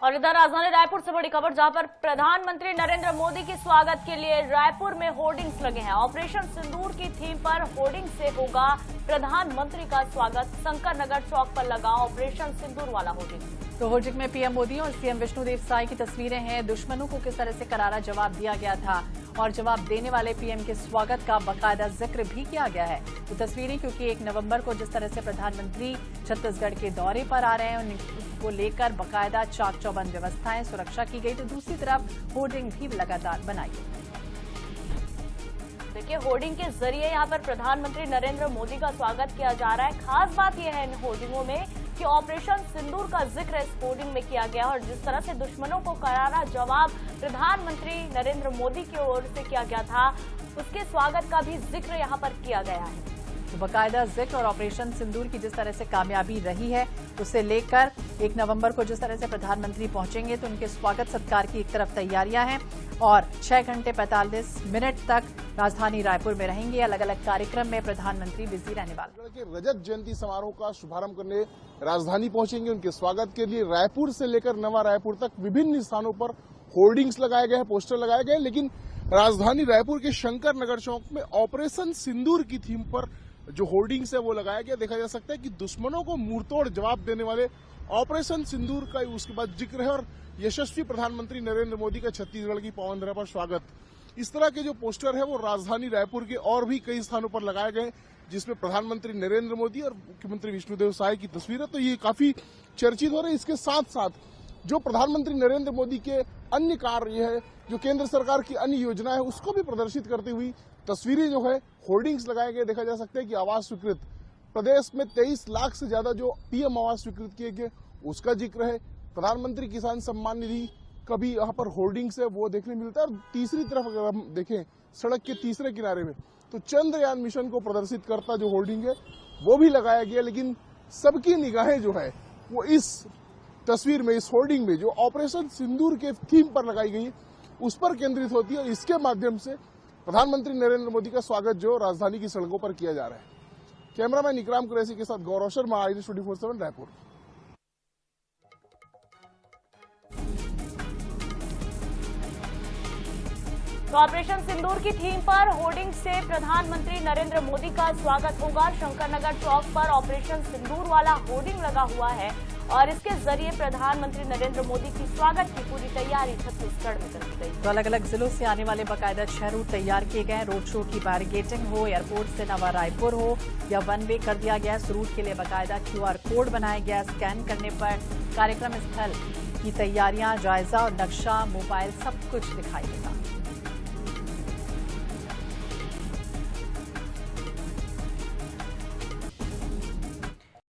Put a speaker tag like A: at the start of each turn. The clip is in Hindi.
A: और इधर राजधानी रायपुर से बड़ी खबर, जहां पर प्रधानमंत्री नरेंद्र मोदी के स्वागत के लिए रायपुर में होर्डिंग्स लगे हैं। ऑपरेशन सिंदूर की थीम पर होर्डिंग से होगा प्रधानमंत्री का स्वागत। शंकर नगर चौक पर लगा ऑपरेशन सिंदूर वाला होर्डिंग।
B: तो होर्डिंग में पीएम मोदी और सीएम विष्णुदेव साय की तस्वीरें हैं। दुश्मनों को किस तरह से करारा जवाब दिया गया था और जवाब देने वाले पीएम के स्वागत का बाकायदा जिक्र भी किया गया है। तो तस्वीरें, क्योंकि 1 नवंबर को जिस तरह से प्रधानमंत्री छत्तीसगढ़ के दौरे पर आ रहे हैं, उनको लेकर बाकायदा चाक चौबंद व्यवस्थाएं, सुरक्षा की गई। तो दूसरी तरफ होर्डिंग भी लगातार बनाई गई।
A: देखिए, होर्डिंग के जरिए यहां पर प्रधानमंत्री नरेंद्र मोदी का स्वागत किया जा रहा है। खास बात यह है इन होर्डिंगों में कि ऑपरेशन सिंदूर का जिक्र इस होर्डिंग में किया गया और जिस तरह से दुश्मनों को करारा जवाब प्रधानमंत्री नरेंद्र मोदी की ओर से किया गया था, उसके स्वागत का भी जिक्र यहां पर किया गया है।
B: तो बाकायदा जिक्र और ऑपरेशन सिंदूर की जिस तरह से कामयाबी रही है, उसे लेकर 1 नवंबर को जिस तरह से प्रधानमंत्री पहुंचेंगे तो उनके स्वागत सत्कार की एक तरफ तैयारियां हैं और 6 घंटे 45 मिनट तक राजधानी रायपुर में रहेंगे। अलग अलग कार्यक्रम में प्रधानमंत्री बिजी रहने वाले।
C: रजत जयंती समारोह का शुभारंभ करने राजधानी पहुंचेंगे। उनके स्वागत के लिए रायपुर से लेकर नवा रायपुर तक विभिन्न स्थानों पर होर्डिंग्स लगाए गए हैं, पोस्टर लगाए गए, लेकिन राजधानी रायपुर के शंकर नगर चौक में ऑपरेशन सिंदूर की थीम पर जो होर्डिंग्स है वो लगाया गया। देखा जा सकता है कि दुश्मनों को मुंहतोड़ जवाब देने वाले ऑपरेशन सिंदूर का उसके बाद जिक्र है और यशस्वी प्रधानमंत्री नरेंद्र मोदी का छत्तीसगढ़ की पावन धरा पर स्वागत। इस तरह के जो पोस्टर है वो राजधानी रायपुर के और भी कई स्थानों पर लगाए गए, जिसमें प्रधानमंत्री नरेंद्र मोदी और मुख्यमंत्री विष्णुदेव साय की तस्वीर है। तो ये काफी चर्चित हो रही है। इसके साथ साथ जो प्रधानमंत्री नरेंद्र मोदी के अन्य कार्य है, जो केंद्र सरकार की अन्य योजना है, उसको भी प्रदर्शित करती हुई तस्वीरें जो है होर्डिंग्स लगाए गए। देखा जा सकता है कि आवास स्वीकृत प्रदेश में 23 लाख से ज्यादा जो पीएम आवास स्वीकृत किए गए उसका जिक्र है। प्रधानमंत्री किसान सम्मान निधि का भी यहाँ पर होर्डिंग्स है वो देखने मिलता है। और तीसरी तरफ अगर हम देखें सड़क के तीसरे किनारे में, तो चंद्रयान मिशन को प्रदर्शित करता जो होर्डिंग है वो भी लगाया गया। लेकिन सबकी निगाहें जो है वो इस तस्वीर में, इस होर्डिंग में जो ऑपरेशन सिंदूर के थीम पर लगाई गई उस पर केंद्रित होती है। इसके माध्यम से प्रधानमंत्री नरेंद्र मोदी का स्वागत जो राजधानी की सड़कों पर किया जा रहा है। कैमरामैन इकराम कुरैशी के साथ गौरव शर्मा, आईरिश 24/7 रायपुर।
A: तो ऑपरेशन सिंदूर की थीम पर होर्डिंग से प्रधानमंत्री नरेंद्र मोदी का स्वागत होगा। शंकर नगर चौक पर ऑपरेशन सिंदूर वाला होर्डिंग लगा हुआ है और इसके जरिए प्रधानमंत्री नरेंद्र मोदी की स्वागत की पूरी तैयारी छत्तीसगढ़ में कर दी गई।
B: तो अलग अलग जिलों से आने वाले बाकायदा 6 रूट तैयार किए गए। रोड शो की बैरिकेडिंग हो, एयरपोर्ट से नवा रायपुर हो या वन वे कर दिया गया। इस रूट के लिए बाकायदा QR कोड बनाया गया। स्कैन करने पर कार्यक्रम स्थल की तैयारियां, जायजा और नक्शा, मोबाइल सब कुछ दिखाई देगा।